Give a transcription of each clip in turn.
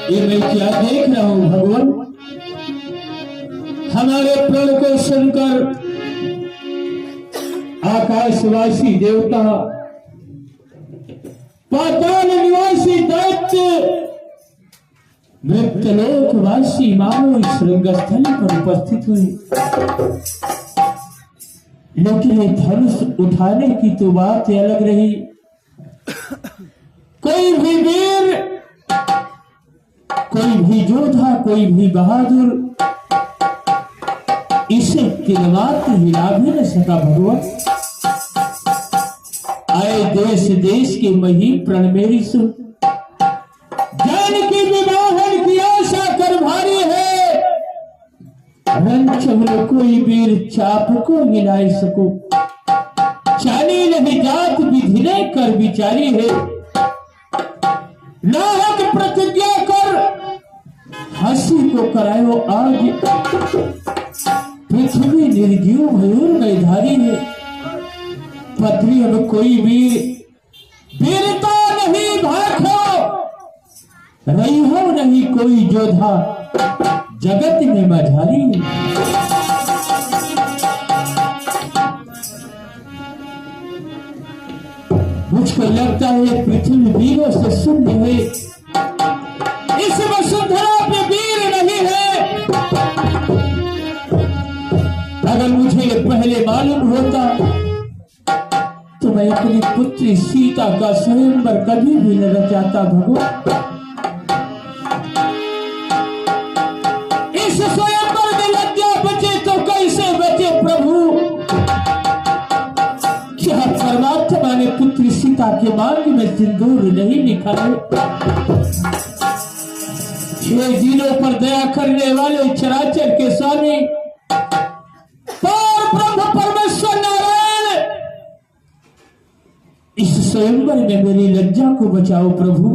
ये मैं क्या देख रहा हूं भगवान? हमारे प्रण को सुनकर आकाशवासी देवता, पाताल निवासी दैत्य, मृत्यलोकवासी मानव श्रृंगस्थल पर उपस्थित हुए। लेकिन ये धनुष उठाने की तो बात अलग रही। कोई भी वीर, कोई भी योद्धा, कोई भी बहादुर इसे तिलवात हिला भी न सका। भगवान आए देश देश के मही प्रण मेरी सुन, ज्ञान की विवाहन की आशा कर भारी है। रंचमल कोई वीर चाप को हिलाए सको, चाली नहीं जात विधि ने कर विचारी है। नाहक प्रतिज्ञा कर हंसी को करायो आज, पृथ्वी निर्जीव मयूर मैधारी है। पत्री अब कोई वीर वीरता नहीं भाखो, रही हो नहीं कोई योद्धा जगत में मझारी है। मुझको लगता है पृथ्वी वीरों से शून्य है। इस वसुंधरा पे वीर नहीं है। अगर मुझे पहले मालूम होता तो मैं अपनी पुत्री सीता का स्वयंवर कभी भी न रचाता। भगवान इस स्वयंवर में लज्जा बचे तो कैसे बचे प्रभु? क्या परमात्मा ने पुत्री सीता के मांग में सिंदूर नहीं लिखा है? ये जीनों पर दया करने वाले चराचर के स्वामी ब्रह्म परमेश्वर नारायण, इस स्वयंवर में मेरी लज्जा को बचाओ प्रभु।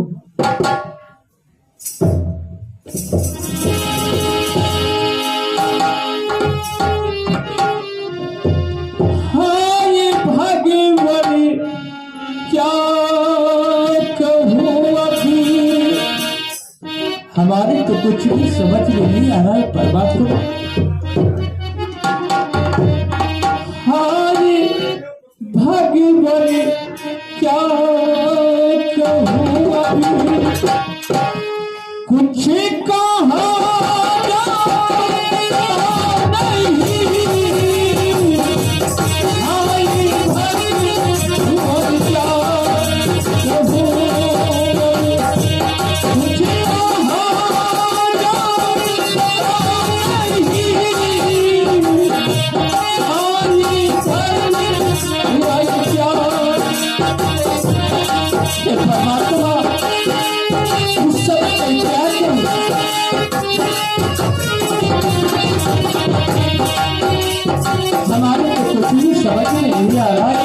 हाय भगवान क्या कहूं अभी, हमारे तो कुछ भी समझ में नहीं आ रहा है परमात्मा। भगवान क्या कहूं अभी, कुछ कहा नहीं। हाय भगवान क्या कहूं, कुछ कहा हमारे तो कुछ भी समझ में नहीं आ रहा है।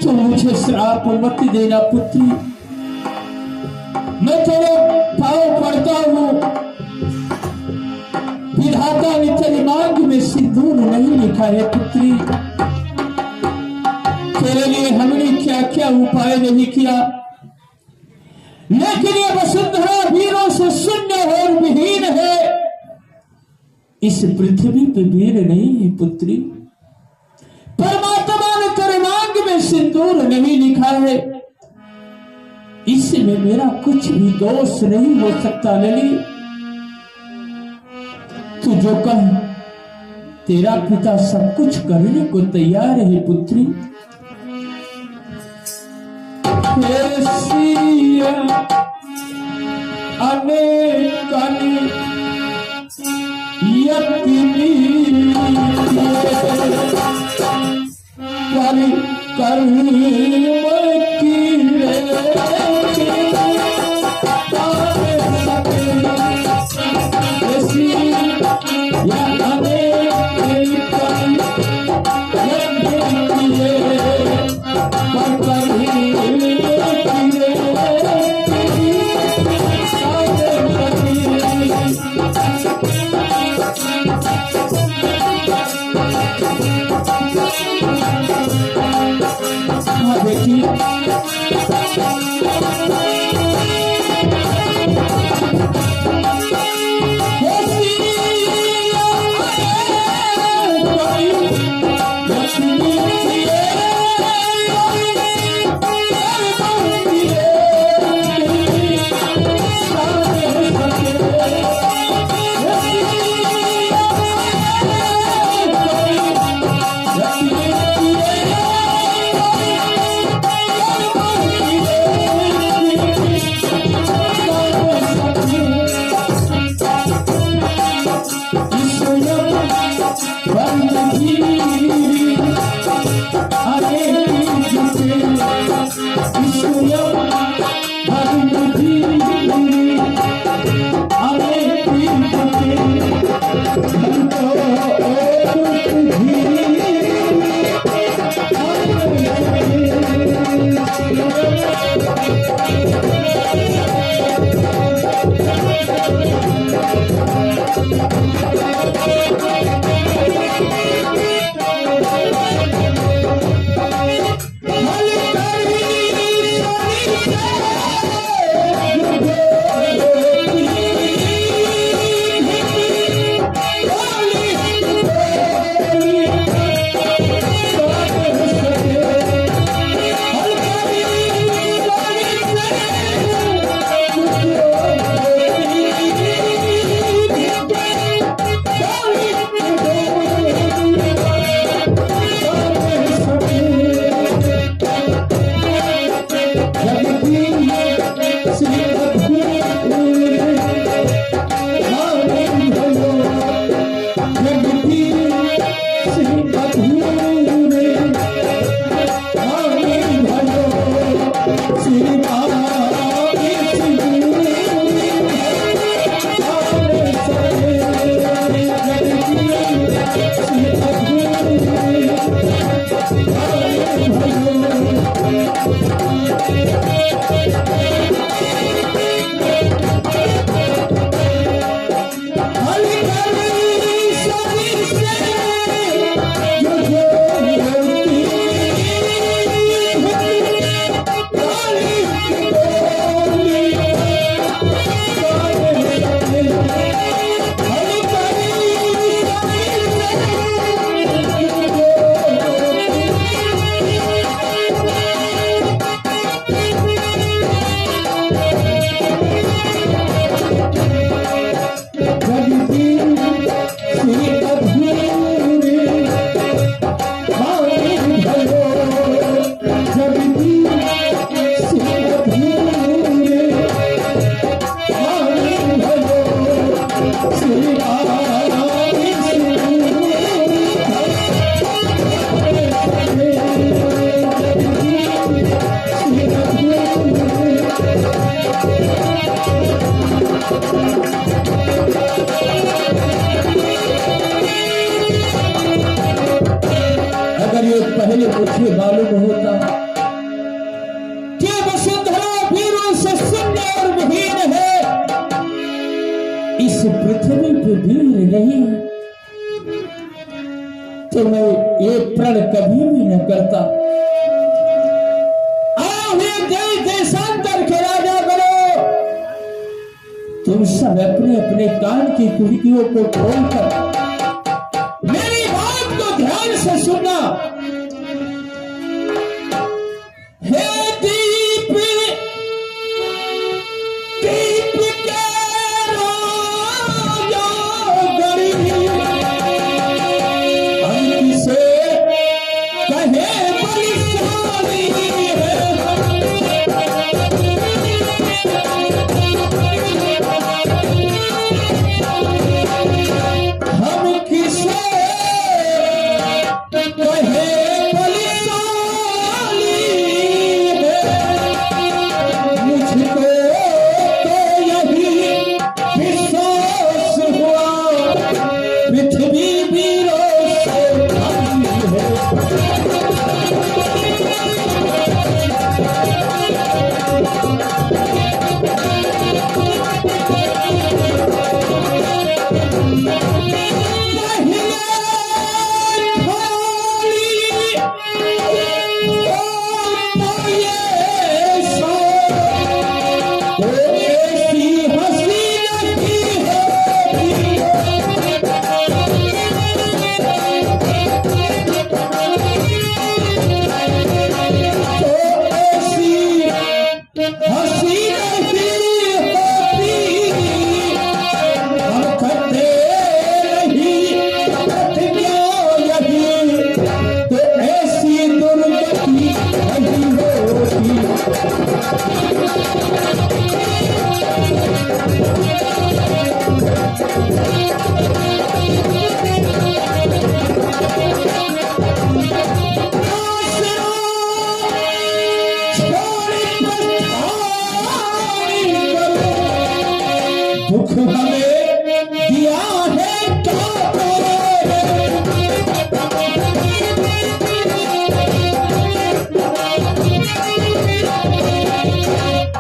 तो मुझे श्राप मत देना पुत्री। मैं तेरे पाँव पड़ता हूँ। विधाता ने तेरी मांग में सिंदूर नहीं लिखा है पुत्री। तेरे लिए हमने क्या क्या उपाय नहीं किया, लेकिन ये वसुंधरा वीरों से शून्य और विहीन है। इस पृथ्वी पे वीर नहीं है पुत्री। परमात्मा ने तेरे मांग में सिंदूर नहीं लिखा है, इसमें मेरा कुछ भी दोष नहीं हो सकता। लली तू जो कह, तेरा पिता सब कुछ करने को तैयार है पुत्री। अनेक प्रण कभी भी न करता। देशांतर के राजा करो, तुम सब अपने अपने कान की खिड़कियों को खोलकर मेरी बात को ध्यान से सुनना। हे दीप दीप के राजा गरीब, हम किसे कहे बलिशाली है। हम किसे कहे बलिशाली है। मुझको तो यही विश्वास हुआ, पृथ्वी वीरों से भरी है। दुख हमें दिया है क्या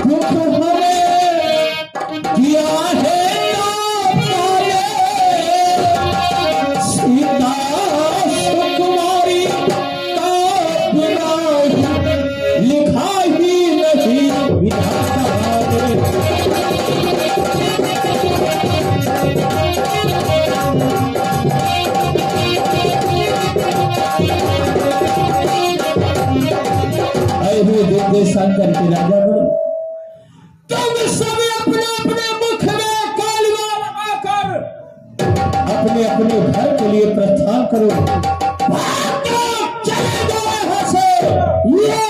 दुख हमें दिया है सीता सुकुमारी का बिना लिखा ही नहीं विधाता ने। देशांतर के राजा बनो, तुम सब अपने अपने मुख में कालिमा लगाकर अपने अपने घर के लिए प्रस्थान करो। चले जाओ यहाँ से। ये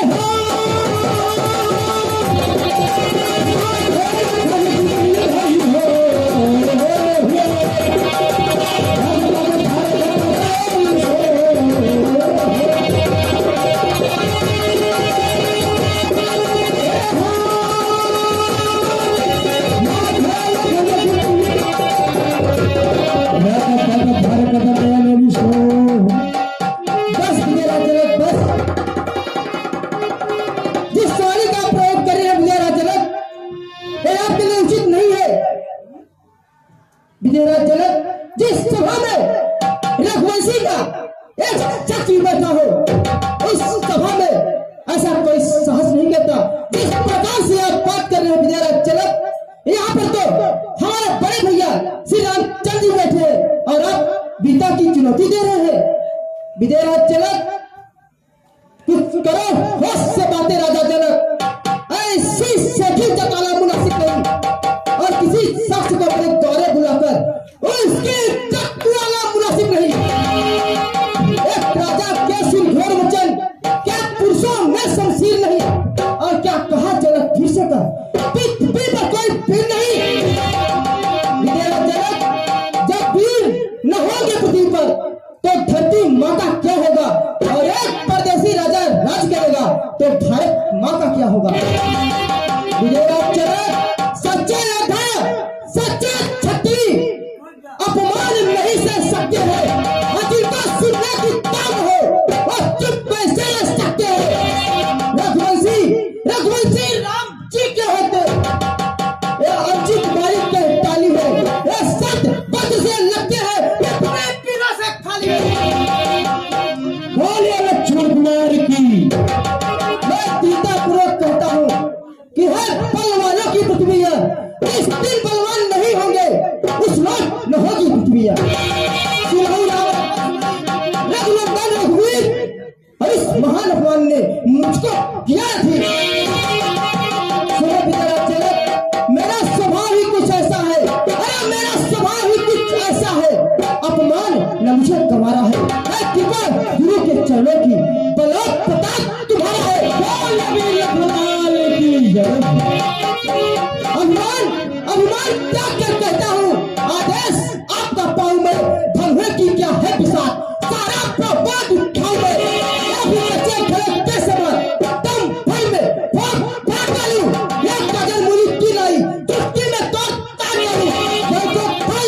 जिस सभा में रघुवंशी का एक चक्की बैठा हो, उस सभा में ऐसा कोई साहस नहीं करता। जिस प्रकार से आप बात कर रहे हैं विजयराज चलक, यहाँ पर तो हमारे बड़े भैया श्री रामचंद्र जी बैठे हैं और आप गीता की चुनौती दे रहे हैं। विजयराज चलक, कुछ करो होश से बातें राजा जनक। ऐसी सभी जताना मुनासिब नहीं और किसी शख्स को अपने दौरे बुलाकर उसके चक्कुआला मुनासिब नहीं। एक राजा के सिरघोर वचन, क्या पुरुषों में शमशीर नहीं और क्या कहा जनक फिर से कर पृथ्वी पर कोई वीर नहीं। विजयराज जनक, जब वीर न होंगे पृथ्वी पर तो धरती माँ का क्या होगा, और एक परदेसी राजा राज करेगा तो भारत माँ का क्या होगा। विजयराज जनक, सच्चे योद्धा, सच्चे क्षत्रिय अपमान नहीं सह सकते हैं, जिनका सुनने की ताक हो और चुप कैसे रह सकते हैं। रघुवंशी राम जी के होते, ये अर्जित बारी के टाली है, ये सत्य बद से लगते हैं, ये तुम्हें पीना से खाली है। अभिमान अभिमान क्या क्या कहता हूँ, आदेश आपका पाऊं मैं, भंगे की क्या है पिसाच, सारा प्रभात उठाऊं मैं, अभी बच्चे खड़े के समान दम भर में फोड़ डालूं, एक गजल मुरी की लाई चुटकी में तोड़ ताड़ डालूं, जैसे फल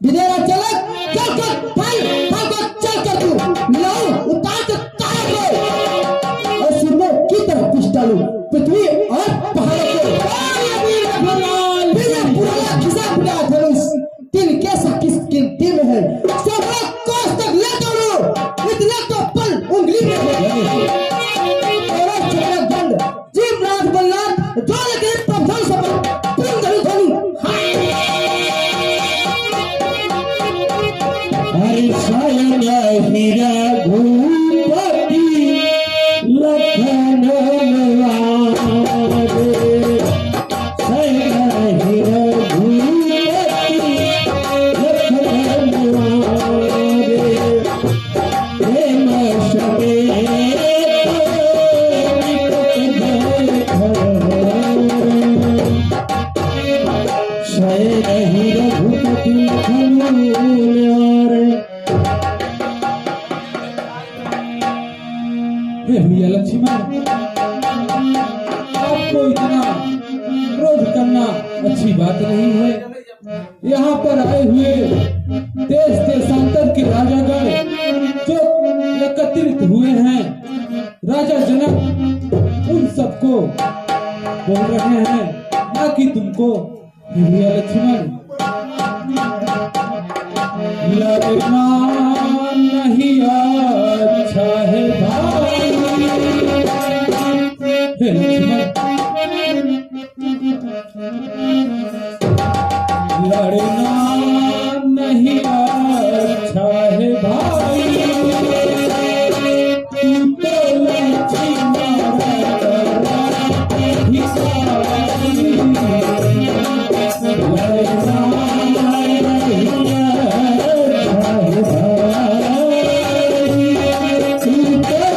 विदेरा चलक चल कर फल को चल कर दूं, लाऊं उतार के तार को और सिर की तरफ पिस डालूं पृथ्वी और पहाड़ों को तीन कैसा किसकी टीम है, सोलह कोस तक ले दौड़ो, इतने तो पल उंगली में है, और छोटा दंड जीव राज बल्लाद जो लगे प्रभु सब पूर्ण धनी धनी हरि सायन हीरा भूपति लखन भैया लक्ष्मण, आपको इतना क्रोध करना अच्छी बात नहीं है। यहाँ पर आए हुए देश देशांतर के राजागण जो एकत्रित हुए हैं, राजा जनक उन सबको बोल रहे हैं, ना कि तुमको। भैया लक्ष्मण, लड़ना नहीं अच्छा है भाई, लड़ना नहीं अच्छा है भाई, तू तो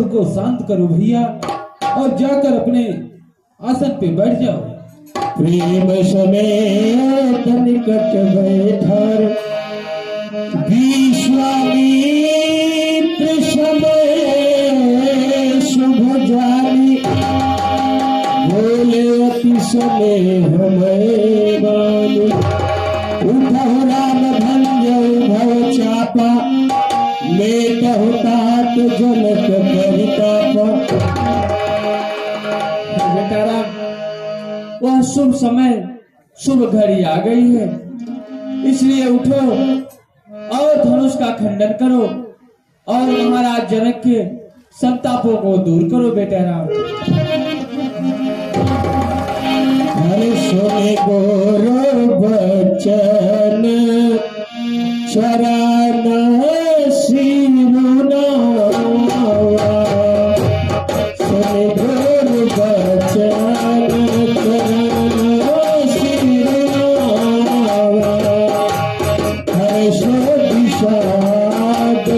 क्रोध को शांत करो भैया और जाकर अपने आसन पे बैठ जाओ। प्रेम समेत निकट बैठर विश्वामित्र समय शुभ जानी बोले अति स्नेह में बानी उठहु राम भंजऊ भव चापा लेटहु तात जनक परितापा। बेटा राम, वह शुभ समय शुभ घड़ी आ गई है, इसलिए उठो और धनुष का खंडन करो और महाराज जनक के संतापों को दूर करो बेटा राम। हरे सुने गोरो बचन चरण सिरुनावा सुने गोरो बचन चरण सिरुनावा हरे सो विषाद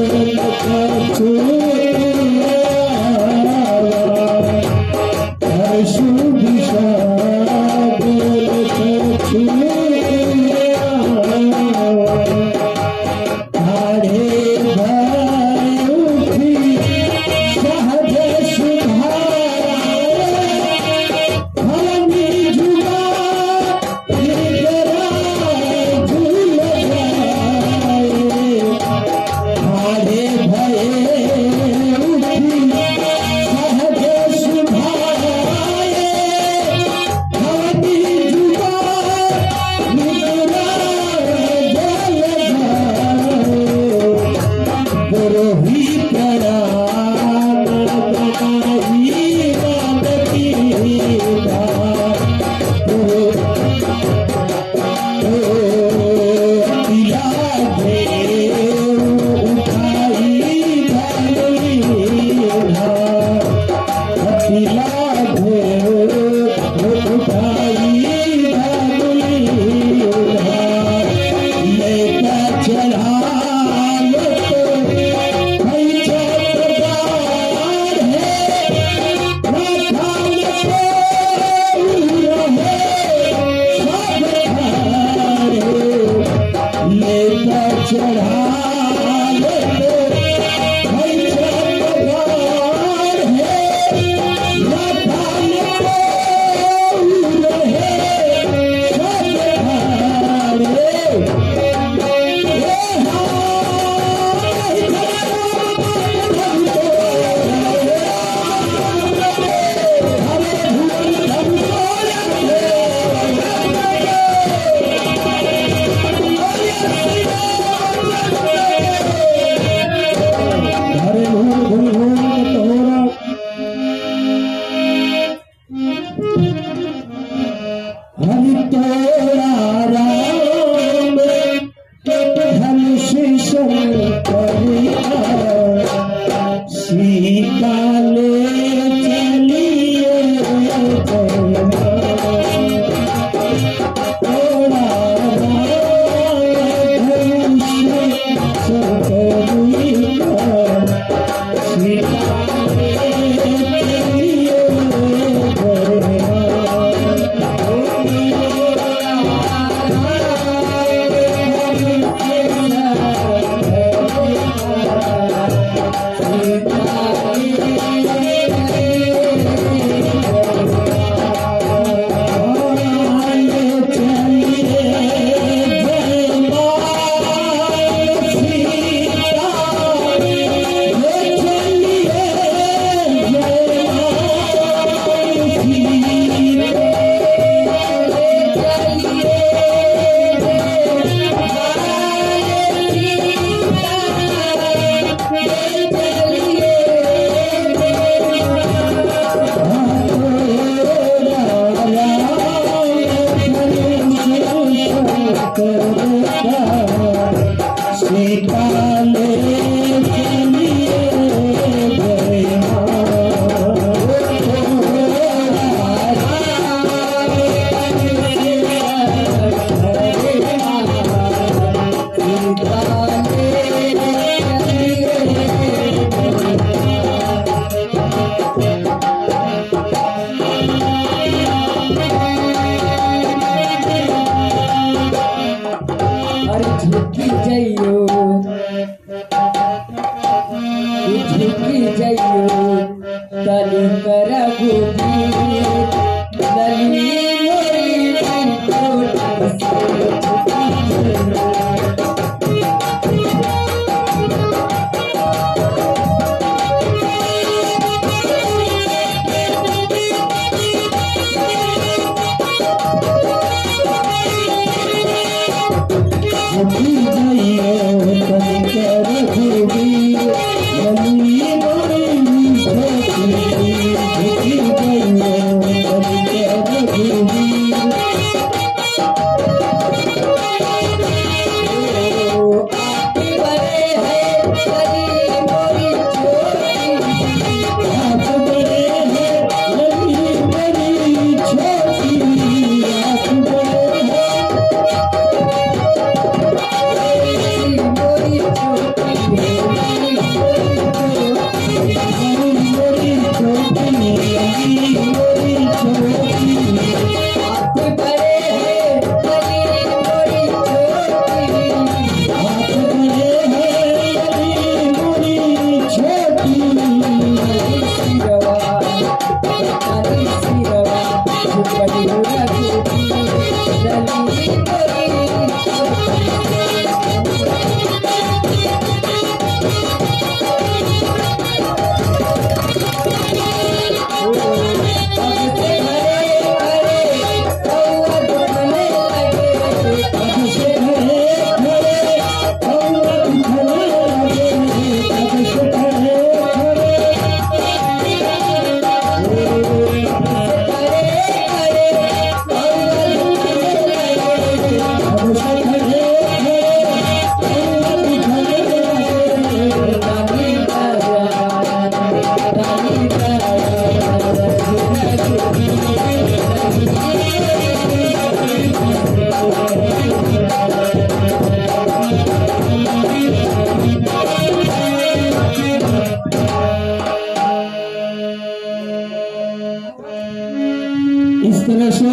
इस तरह से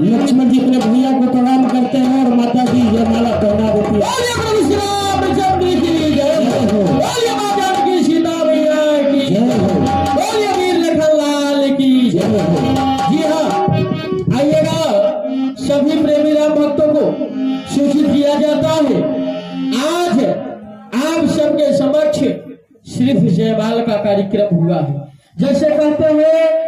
लक्ष्मण जी अपने भैया को प्रणाम करते हैं और माता जी जयमाला पहना देती है। बोलिए प्रभु श्री रामचंद्र की जय हो, बोलिए माता की सीता मैया की जय हो, बोलिए वीर लखनलाल की जय हो। जी हाँ, आइएगा, सभी प्रेमी राम भक्तों को सूचित किया जाता है, आज आप सबके समक्ष सिर्फ जयमाला का कार्यक्रम हुआ है। जैसे कहते हैं